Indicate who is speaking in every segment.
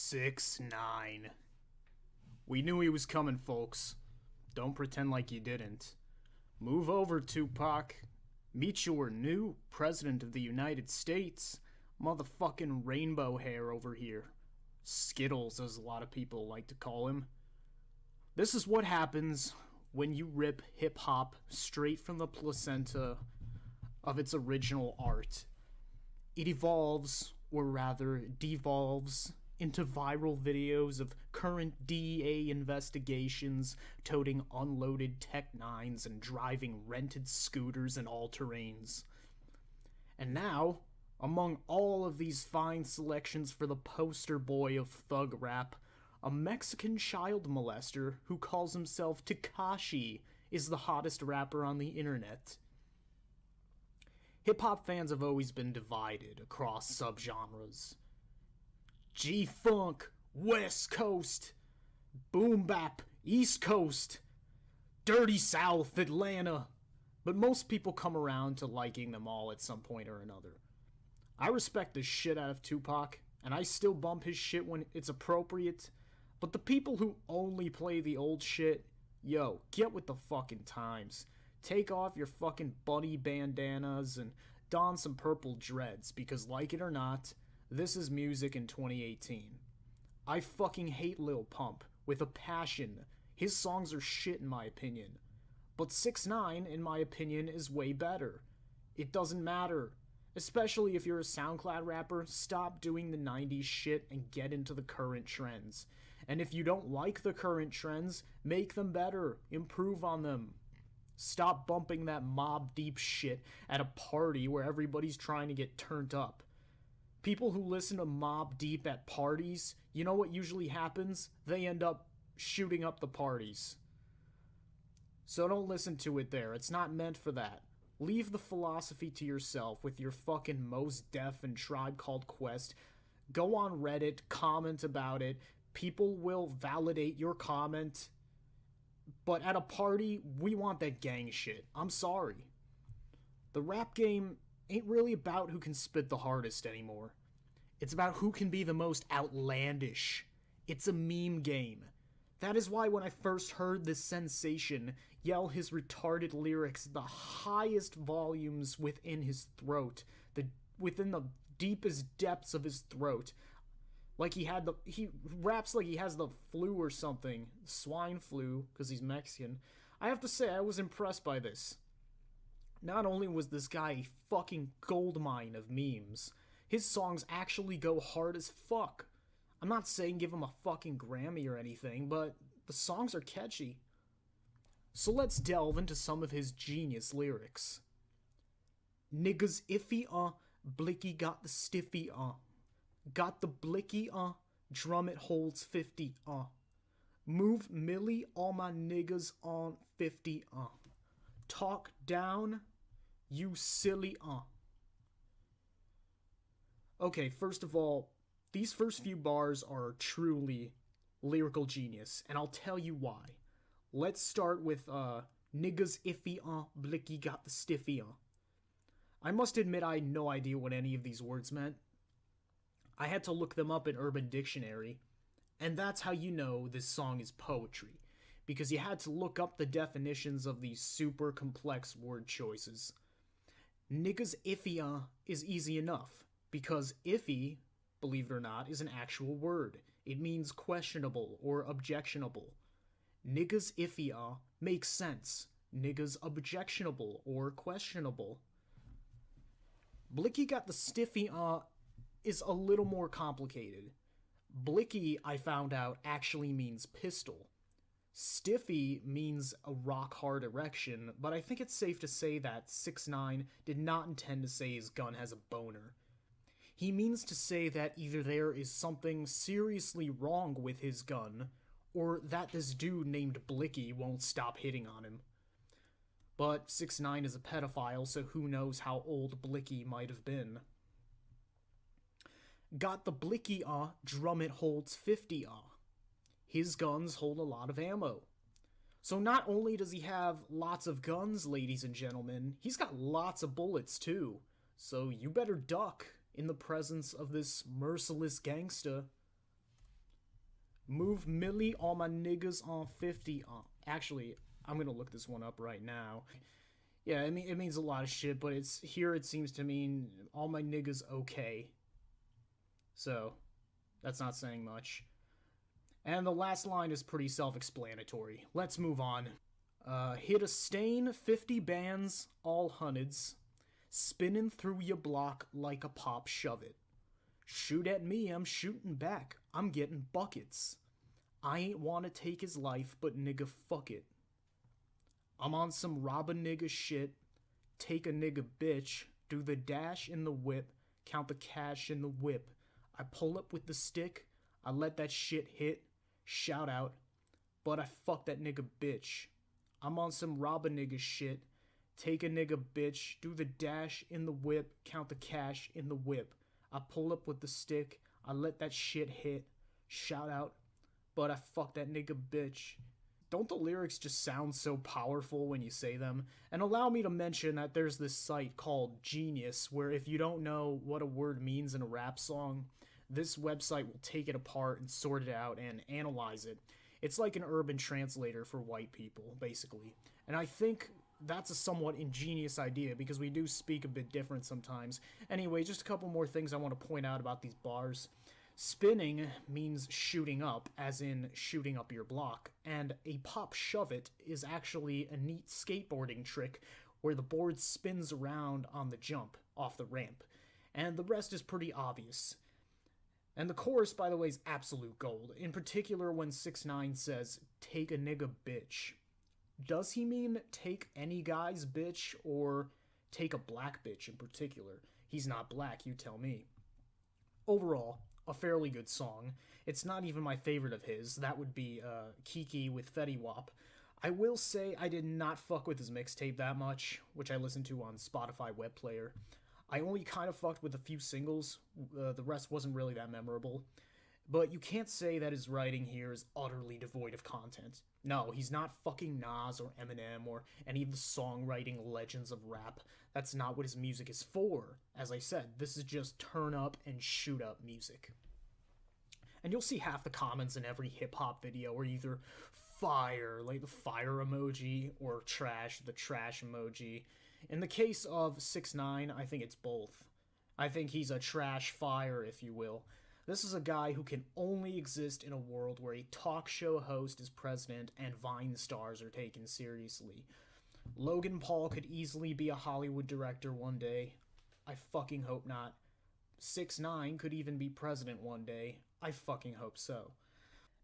Speaker 1: 6ix9INE. We knew he was coming, folks. Don't pretend like you didn't. Move over, Tupac. Meet your new President of the United States. Motherfucking rainbow hair over here. Skittles, as a lot of people like to call him. This is what happens when you rip hip-hop straight from the placenta of its original art. It evolves, or rather devolves, into viral videos of current DEA investigations, toting unloaded Tech 9s and driving rented scooters in all terrains. And now, among all of these fine selections for the poster boy of thug rap, a Mexican child molester who calls himself Tekashi is the hottest rapper on the internet. Hip-hop fans have always been divided across subgenres. G-Funk, West Coast, Boom Bap, East Coast, Dirty South, Atlanta. But most people come around to liking them all at some point or another. I respect the shit out of Tupac, and I still bump his shit when it's appropriate, but the people who only play the old shit, yo, get with the fucking times. Take off your fucking bunny bandanas and don some purple dreads, because like it or not, this is music in 2018. I fucking hate Lil Pump with a passion. His songs are shit in my opinion. But 6ix9ine, in my opinion, is way better. It doesn't matter. Especially if you're a SoundCloud rapper, stop doing the 90s shit and get into the current trends. And if you don't like the current trends, make them better. Improve on them. Stop bumping that Mobb Deep shit at a party where everybody's trying to get turned up. People who listen to Mobb Deep at parties, you know what usually happens? They end up shooting up the parties. So don't listen to it there. It's not meant for that. Leave the philosophy to yourself with your fucking Mos Def and Tribe Called Quest. Go on Reddit, comment about it. People will validate your comment. But at a party, we want that gang shit. I'm sorry. The rap game ain't really about who can spit the hardest anymore. It's about who can be the most outlandish. It's a meme game. That is why when I first heard this sensation yell his retarded lyrics at the highest volumes within his throat, within the deepest depths of his throat, like he raps like he has the flu or something, swine flu, because he's Mexican. I have to say, I was impressed by this. Not only was this guy a fucking goldmine of memes, his songs actually go hard as fuck. I'm not saying give him a fucking Grammy or anything, but the songs are catchy. So let's delve into some of his genius lyrics. Niggas iffy, Blicky got the stiffy, got the blicky, drum it holds 50, move Millie, all my niggas on 50, talk down, you silly, Okay, first of all, these first few bars are truly lyrical genius, and I'll tell you why. Let's start with, niggas iffy, blicky got the stiffy, I must admit I had no idea what any of these words meant. I had to look them up in Urban Dictionary, and that's how you know this song is poetry, because you had to look up the definitions of these super complex word choices. Niggas iffy, is easy enough, because iffy, believe it or not, is an actual word. It means questionable or objectionable. Niggas iffy, makes sense. Niggas objectionable or questionable. Blicky got the stiffy, is a little more complicated. Blicky, I found out, actually means pistol. Stiffy means a rock-hard erection, but I think it's safe to say that 6ix9ine did not intend to say his gun has a boner. He means to say that either there is something seriously wrong with his gun, or that this dude named Blicky won't stop hitting on him. But 6ix9ine is a pedophile, so who knows how old Blicky might have been. Got the blicky, drum it holds 50, His guns hold a lot of ammo. So not only does he have lots of guns, ladies and gentlemen, he's got lots of bullets too. So you better duck in the presence of this merciless gangsta. Move Millie, all my niggas on 50. Actually, I'm gonna look this one up right now. Yeah, it means a lot of shit, but it's here it seems to mean all my niggas okay. So, that's not saying much. And the last line is pretty self-explanatory. Let's move on. Hit a stain, 50 bands, all hundreds, spinning through your block like a pop shove it. Shoot at me, I'm shooting back. I'm getting buckets. I ain't wanna take his life, but nigga, fuck it. I'm on some rob a nigga shit, take a nigga bitch, do the dash in the whip, count the cash in the whip. I pull up with the stick, I let that shit hit, shout out, but I fuck that nigga bitch. I'm on some rob a nigga shit, take a nigga bitch, do the dash in the whip, count the cash in the whip. I pull up with the stick, I let that shit hit, shout out, but I fuck that nigga bitch. Don't the lyrics just sound so powerful when you say them? And allow me to mention that there's this site called Genius, where if you don't know what a word means in a rap song, this website will take it apart and sort it out and analyze it. It's like an urban translator for white people, basically. And I think that's a somewhat ingenious idea because we do speak a bit different sometimes. Anyway, just a couple more things I want to point out about these bars. Spinning means shooting up, as in shooting up your block, and a pop shove it is actually a neat skateboarding trick where the board spins around on the jump off the ramp. And the rest is pretty obvious. And the chorus, by the way, is absolute gold, in particular when 6ix9ine says, take a nigga bitch. Does he mean take any guy's bitch, or take a black bitch in particular? He's not black, you tell me. Overall, a fairly good song. It's not even my favorite of his. That would be Kiki with Fetty Wap. I will say I did not fuck with his mixtape that much, which I listened to on Spotify web player. I only kind of fucked with a few singles. The rest wasn't really that memorable. But you can't say that his writing here is utterly devoid of content. No, he's not fucking Nas or Eminem or any of the songwriting legends of rap. That's not what his music is for. As I said, this is just turn up and shoot up music. And you'll see half the comments in every hip-hop video are either fire, like the fire emoji, or trash, the trash emoji. In the case of 6ix9ine, I think it's both. I think he's a trash fire, if you will. This is a guy who can only exist in a world where a talk show host is president and Vine stars are taken seriously. Logan Paul could easily be a Hollywood director one day. I fucking hope not. 6ix9ine could even be president one day. I fucking hope so.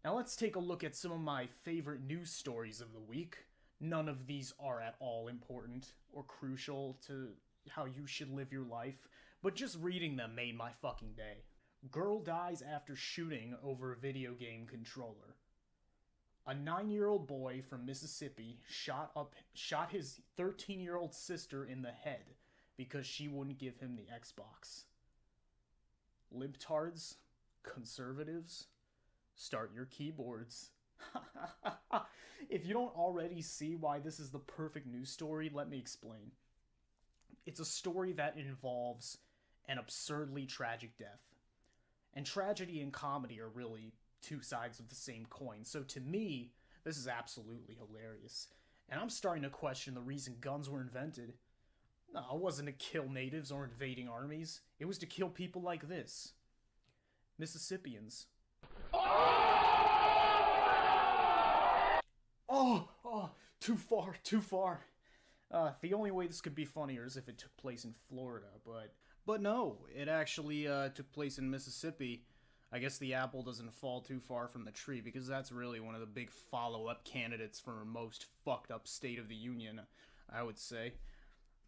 Speaker 1: Now let's take a look at some of my favorite news stories of the week. None of these are at all important or crucial to how you should live your life, but just reading them made my fucking day. Girl dies after shooting over video game controller. A 9-year-old boy from Mississippi shot his 13-year-old sister in the head because she wouldn't give him the Xbox. Libtards, conservatives, start your keyboards. If you don't already see why this is the perfect news story, let me explain. It's a story that involves an absurdly tragic death. And tragedy and comedy are really two sides of the same coin. So to me, this is absolutely hilarious. And I'm starting to question the reason guns were invented. No, it wasn't to kill natives or invading armies. It was to kill people like this. Mississippians. Oh, too far, too far. The only way this could be funnier is if it took place in Florida, but no, it actually took place in Mississippi. I guess the apple doesn't fall too far from the tree, because that's really one of the big follow-up candidates for most fucked up State of the Union, I would say.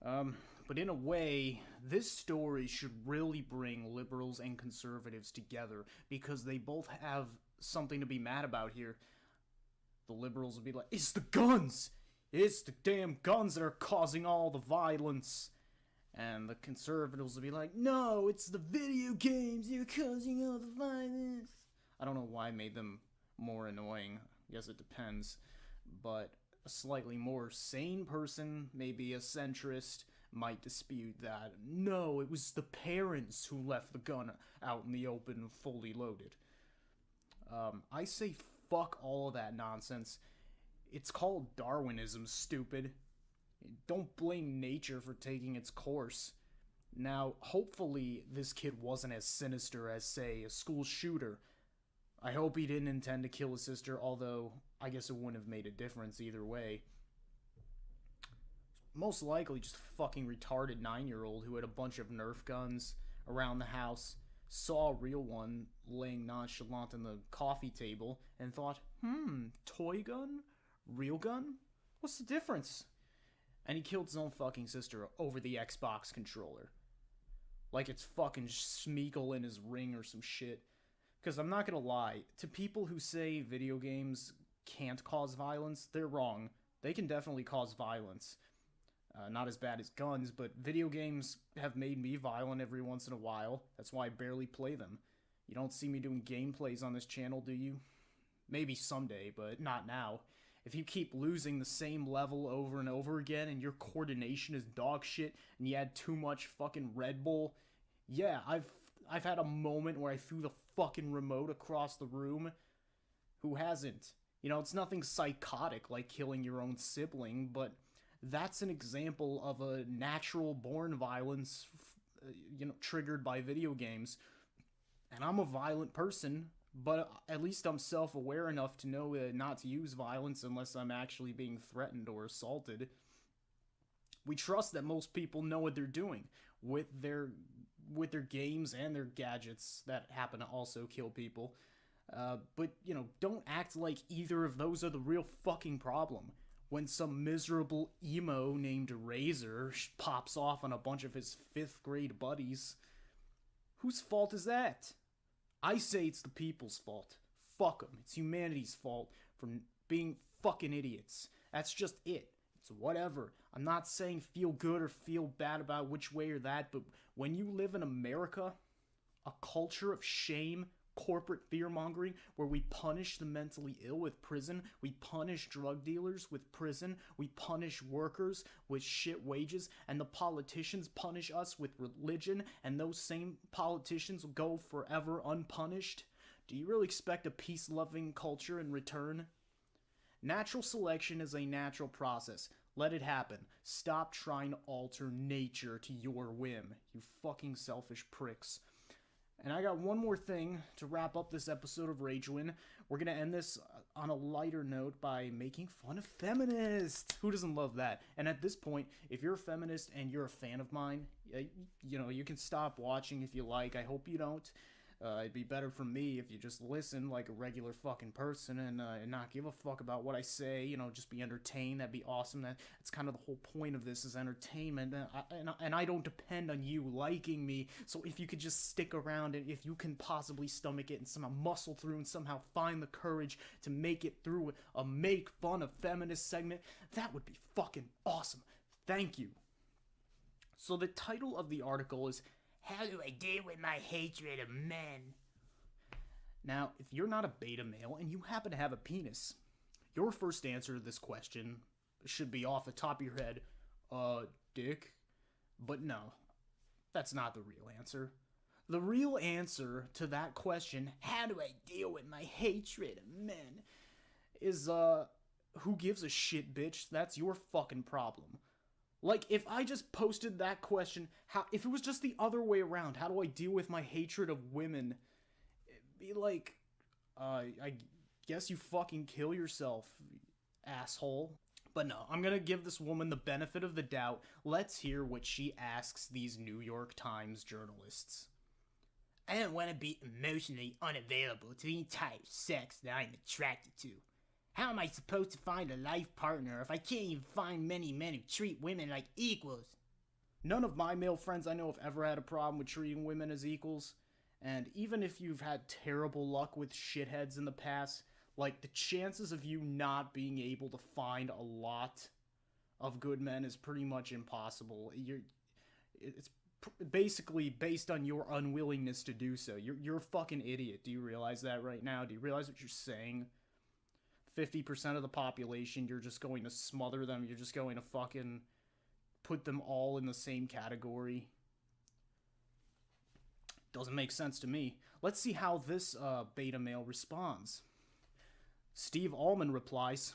Speaker 1: But in a way, this story should really bring liberals and conservatives together, because they both have something to be mad about here. The liberals will be like, it's the guns! It's the damn guns that are causing all the violence. And the conservatives will be like, no, it's the video games, you're causing all the violence. I don't know why I made them more annoying. I guess it depends. But a slightly more sane person, maybe a centrist, might dispute that. No, it was the parents who left the gun out in the open fully loaded. I say fuck all of that nonsense. It's called Darwinism, stupid. Don't blame nature for taking its course. Now, hopefully, this kid wasn't as sinister as, say, a school shooter. I hope he didn't intend to kill his sister, although I guess it wouldn't have made a difference either way. Most likely just a fucking retarded 9-year-old who had a bunch of Nerf guns around the house, saw a real one laying nonchalant on the coffee table, and thought, toy gun? Real gun? What's the difference? And he killed his own fucking sister over the Xbox controller. Like it's fucking Smeagol in his ring or some shit. Because I'm not gonna lie, to people who say video games can't cause violence, they're wrong. They can definitely cause violence. Not as bad as guns, but video games have made me violent every once in a while. That's why I barely play them. You don't see me doing gameplays on this channel, do you? Maybe someday, but not now. If you keep losing the same level over and over again and your coordination is dog shit and you had too much fucking Red Bull, yeah, I've had a moment where I threw the fucking remote across the room. Who hasn't? You know, it's nothing psychotic like killing your own sibling, but that's an example of a natural born violence, triggered by video games. And I'm a violent person, but at least I'm self-aware enough to know not to use violence unless I'm actually being threatened or assaulted. We trust that most people know what they're doing with their games and their gadgets that happen to also kill people. But, don't act like either of those are the real fucking problem. When some miserable emo named Razor pops off on a bunch of his 5th grade buddies, whose fault is that? I say it's the people's fault. Fuck them. It's humanity's fault for being fucking idiots. That's just it. It's whatever. I'm not saying feel good or feel bad about which way or that, but when you live in America, a culture of shame, corporate fear-mongering, where we punish the mentally ill with prison, we punish drug dealers with prison, we punish workers with shit wages, and the politicians punish us with religion, and those same politicians will go forever unpunished. Do you really expect a peace-loving culture in return? Natural selection is a natural process. Let it happen. Stop trying to alter nature to your whim, you fucking selfish pricks. And I got one more thing to wrap up this episode of Ragewin. We're going to end this on a lighter note by making fun of feminists. Who doesn't love that? And at this point, if you're a feminist and you're a fan of mine, you can stop watching if you like. I hope you don't. It'd be better for me if you just listen like a regular fucking person and not give a fuck about what I say, just be entertained. That'd be awesome. That's kind of the whole point of this is entertainment. And I don't depend on you liking me. So if you could just stick around and if you can possibly stomach it and somehow muscle through and somehow find the courage to make it through a make fun of feminist segment, that would be fucking awesome. Thank you. So the title of the article is How Do I Deal with My Hatred of Men? Now, if you're not a beta male and you happen to have a penis, your first answer to this question should be off the top of your head, dick. But no, that's not the real answer. The real answer to that question, how do I deal with my hatred of men, is, who gives a shit, bitch? That's your fucking problem. Like, if I just posted that question, if it was just the other way around, how do I deal with my hatred of women? It'd be like, I guess you fucking kill yourself, asshole. But no, I'm gonna give this woman the benefit of the doubt. Let's hear what she asks these New York Times journalists. I don't want to be emotionally unavailable to any type of sex that I'm attracted to. How am I supposed to find a life partner if I can't even find many men who treat women like equals? None of my male friends I know have ever had a problem with treating women as equals. And even if you've had terrible luck with shitheads in the past, like, the chances of you not being able to find a lot of good men is pretty much impossible. It's basically based on your unwillingness to do so. You're a fucking idiot. Do you realize that right now? Do you realize what you're saying? 50% of the population, you're just going to smother them. You're just going to fucking put them all in the same category. Doesn't make sense to me. Let's see how this beta male responds. Steve Allman replies,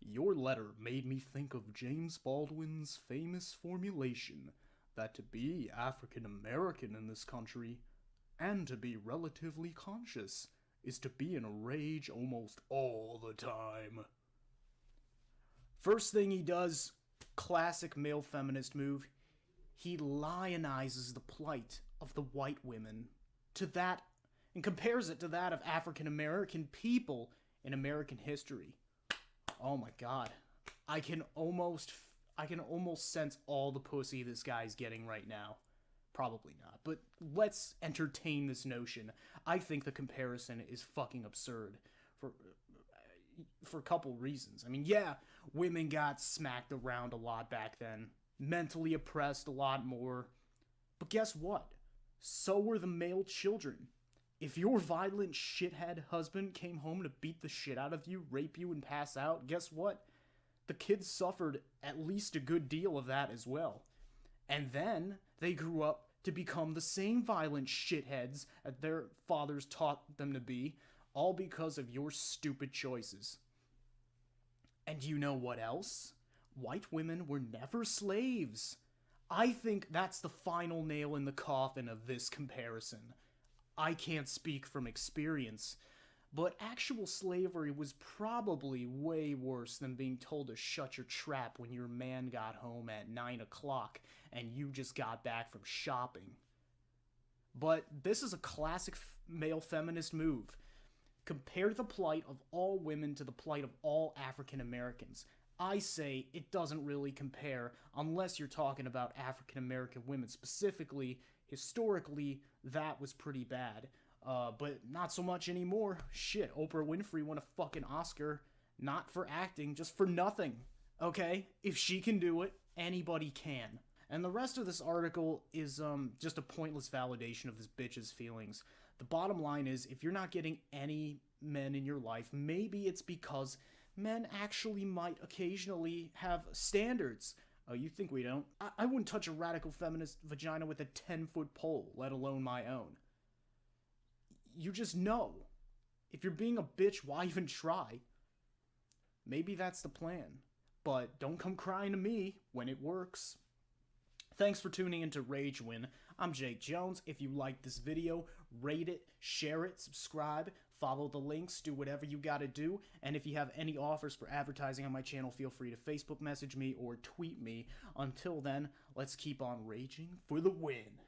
Speaker 1: "Your letter made me think of James Baldwin's famous formulation that to be African American in this country and to be relatively conscious is to be in a rage almost all the time." First thing he does, classic male feminist move, he lionizes the plight of the white women to that and compares it to that of African American people in American history. Oh my god. I can almost sense all the pussy this guy's getting right now. Probably not, but let's entertain this notion. I think the comparison is fucking absurd for a couple reasons. I mean, yeah, women got smacked around a lot back then, mentally oppressed a lot more. But guess what? So were the male children. If your violent shithead husband came home to beat the shit out of you, rape you, and pass out, guess what? The kids suffered at least a good deal of that as well. And then they grew up to become the same violent shitheads that their fathers taught them to be, all because of your stupid choices. And you know what else? White women were never slaves. I think that's the final nail in the coffin of this comparison. I can't speak from experience, but actual slavery was probably way worse than being told to shut your trap when your man got home at 9 o'clock and you just got back from shopping. But this is a classic male feminist move. Compare the plight of all women to the plight of all African Americans. I say it doesn't really compare unless you're talking about African American women. Specifically, historically, that was pretty bad. But not so much anymore. Shit, Oprah Winfrey won a fucking Oscar, not for acting, just for nothing. Okay? If she can do it, anybody can. And the rest of this article is just a pointless validation of this bitch's feelings. The bottom line is, if you're not getting any men in your life, maybe it's because men actually might occasionally have standards. Oh, you think we don't? I wouldn't touch a radical feminist vagina with a 10-foot pole, let alone my own. You just know. If you're being a bitch, why even try? Maybe that's the plan. But don't come crying to me when it works. Thanks for tuning into Rage Win. I'm Jake Jones. If you liked this video, rate it, share it, subscribe, follow the links, do whatever you gotta do. And if you have any offers for advertising on my channel, feel free to Facebook message me or tweet me. Until then, let's keep on raging for the win.